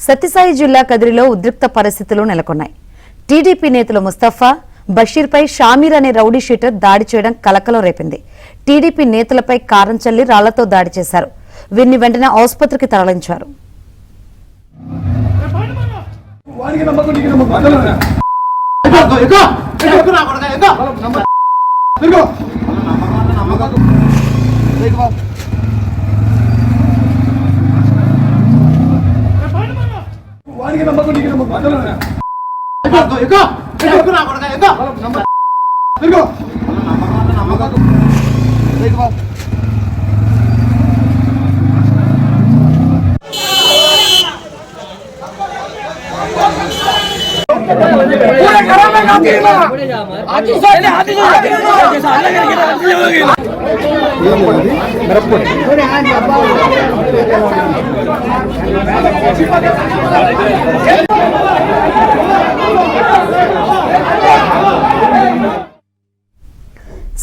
సత్యసాయి జిల్లా కదిరిలో ఉద్రిక్త పరిస్థితులు నెలకొన్నాయి. టీడీపీ నేతలు ముస్తఫా, బషీర్పై షామీర్ అనే రౌడీ షీటర్ దాడి చేయడం కలకలం రేపింది. టీడీపీ నేతలపై కారం చల్లి రాళ్లతో దాడి చేశారు. వీరిని వెంటనే ఆసుపత్రికి తరలించారు.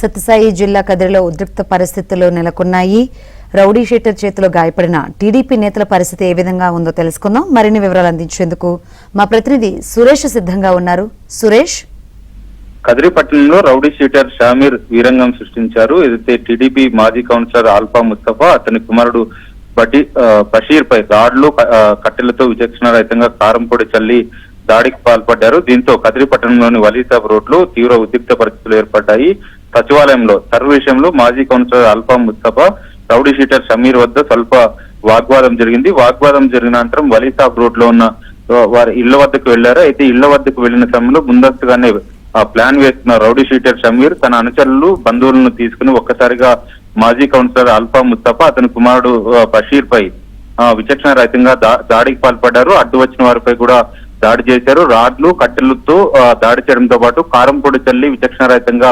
సత్యసాయి జిల్లా కదిరిలో ఉద్రిక్త పరిస్థితులు నెలకొన్నాయి. రౌడీ షీటర్ చేతిలో గాయపడిన టీడీపీ నేతల పరిస్థితి ఏ విధంగా ఉందో తెలుసుకుందాం. మరిన్ని వివరాలు అందించేందుకు మా ప్రతినిధి సురేష్ సిద్ధంగా ఉన్నారు. సురేష్, కదిరి పట్టణంలో రౌడీ షీటర్ షామీర్ వీరంగం సృష్టించారు. ఏదైతే టీడీపీ మాజీ కౌన్సిలర్ ఆల్ఫా ముస్తఫా, అతని కుమారుడు బషీర్ పై రాడ్లు కట్టెలతో విచక్షణారహితంగా కారం పొడి చల్లి దాడికి పాల్పడ్డారు. దీంతో కదిరి పట్టణంలోని వలీసాబ్ రోడ్లో తీవ్ర ఉద్రిక్త పరిస్థితులు ఏర్పడ్డాయి. సచివాలయంలో సర్వ విషయంలో మాజీ councillor Alfa Mustafa, rowdy sheeter Shamir వద్ద స్వల్ప వాగ్వాదం జరిగింది. వాగ్వాదం జరిగిన అనంతరం వలీసాబ్ రోడ్ లో ఉన్న వారి ఇళ్ల వద్దకు వెళ్లారు. అయితే ఇళ్ల వద్దకు వెళ్లిన సమయంలో ముందస్తుగానే ప్లాన్ వేస్తున్న రౌడీ షీటర్ షమీర్ తన అనుచరులు, బంధువులను తీసుకుని ఒక్కసారిగా మాజీ కౌన్సిలర్ ఆల్ఫా ముస్తఫా, అతని కుమారుడు బషీర్ పై విచక్షణ రహితంగా దాడికి పాల్పడ్డారు. అడ్డు వచ్చిన వారిపై కూడా దాడి చేశారు. రాడ్లు, కట్టెలతో దాడి చేయడంతో పాటు కారం పొడి చల్లి విచక్షణ రహితంగా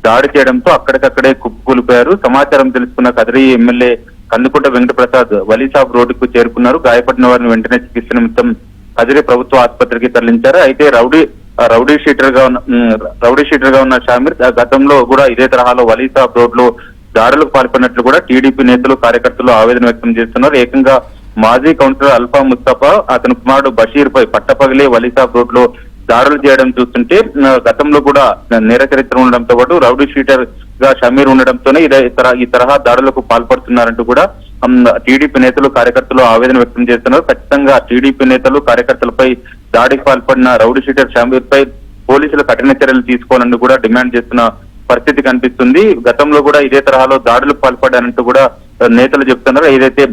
దాడి చేయడంతో అక్కడికక్కడే కుప్పకూలిపోయారు. సమాచారం తెలుసుకున్న కదిరి ఎమ్మెల్యే కందుకుంట వెంకటప్రసాద్ వలీసాబ్ రోడ్డుకు చేరుకున్నారు. గాయపడిన వారిని వెంటనే చికిత్స నిమిత్తం కదిరి ప్రభుత్వ ఆసుపత్రికి తరలించారు. అయితే రౌడీ షీటర్ గా ఉన్న షామీర్ గతంలో కూడా ఇదే తరహాలో వలీసాబ్ రోడ్ లో దాడులకు పాల్పడినట్లు కూడా టీడీపీ నేతలు, కార్యకర్తలు ఆవేదన వ్యక్తం చేస్తున్నారు. ఏకంగా మాజీ కౌన్సిలర్ అల్ఫా ముస్తఫా, అతని కుమారుడు బషీర్ పై పట్టపగిలే వలీసాబ్ రోడ్ లో దాడులు చేయడం చూస్తుంటే గతంలో కూడా నేర చరిత్ర ఉండడంతో పాటు రౌడీ షీటర్ గా షమీర్ ఉండడంతోనే ఈ తరహా దాడులకు పాల్పడుతున్నారంటూ కూడా టీడీపీ నేతలు, కార్యకర్తలు ఆవేదన వ్యక్తం చేస్తున్నారు. ఖచ్చితంగా టీడీపీ నేతలు, కార్యకర్తలపై దాడికి పాల్పడిన రౌడీ షీటర్ షమీర్ పై పోలీసులు కఠిన చర్యలు తీసుకోవాలని కూడా డిమాండ్ చేస్తున్న పరిస్థితి కనిపిస్తుంది. గతంలో కూడా ఇదే తరహాలో దాడులకు పాల్పడ్డారంటూ కూడా నేతలు చెప్తున్నారు. ఏదైతే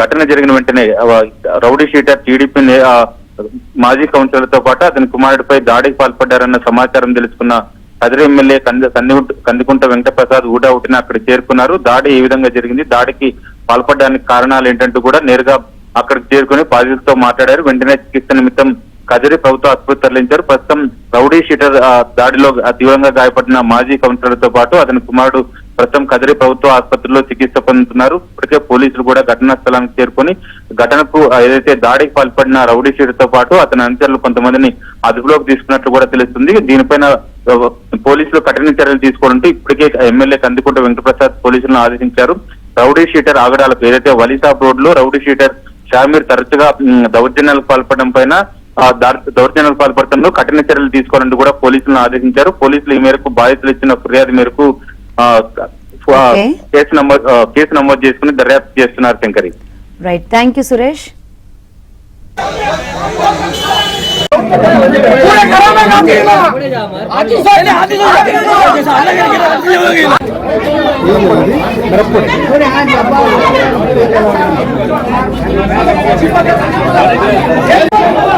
ఘటన జరిగిన వెంటనే రౌడీ షీటర్ టీడీపీ మాజీ కౌన్సిలర్తో పాటు అతని కుమారుడిపై దాడికి పాల్పడ్డారన్న సమాచారం తెలుసుకున్న కదిరి ఎమ్మెల్యే కందుకుంట వెంకటప్రసాద్ ఊటవుటిన అక్కడ చేరుకున్నారు. దాడి ఏ విధంగా జరిగింది, దాడికి పాల్పడడానికి కారణాలు ఏంటంటూ కూడా నేరుగా అక్కడికి చేరుకుని బాధితులతో మాట్లాడారు. వెంటనే చికిత్స నిమిత్తం కదిరి ప్రభుత్వ ఆసుపత్రి తరలించారు. ప్రస్తుతం రౌడీ షీటర్ దాడిలో తీవ్రంగా గాయపడిన మాజీ కౌన్సిలర్తో పాటు అతని కుమారుడు ప్రస్తుతం కదిరి ప్రభుత్వ ఆసుపత్రిలో చికిత్స పొందుతున్నారు. ఇప్పటికే పోలీసులు కూడా ఘటనా స్థలానికి చేరుకొని ఘటనకు ఏదైతే దాడికి పాల్పడిన రౌడీ షీటర్ తో పాటు అతని అనుచరులు కొంతమందిని అదుపులోకి తీసుకున్నట్లు కూడా తెలుస్తుంది. దీనిపైన పోలీసులు కఠిన చర్యలు తీసుకోవాలంటూ ఇప్పటికే ఎమ్మెల్యే కందుకుంట వెంకటప్రసాద్ పోలీసులను ఆదేశించారు. రౌడీ షీటర్ ఆగడాలకు ఏదైతే వలీసాబ్ రోడ్ లో రౌడీ షీటర్ షామీర్ తరచుగా దౌర్జన్యాలకు పాల్పడటంలో కఠిన చర్యలు తీసుకోవాలంటూ కూడా పోలీసులను ఆదేశించారు. పోలీసులు ఈ మేరకు బాధితులు ఇచ్చిన ఫిర్యాదు మేరకు కేసు నమోదు చేసుకుని దర్యాప్తు చేస్తున్నారు. Shankari, right, thank you Suresh. मेरा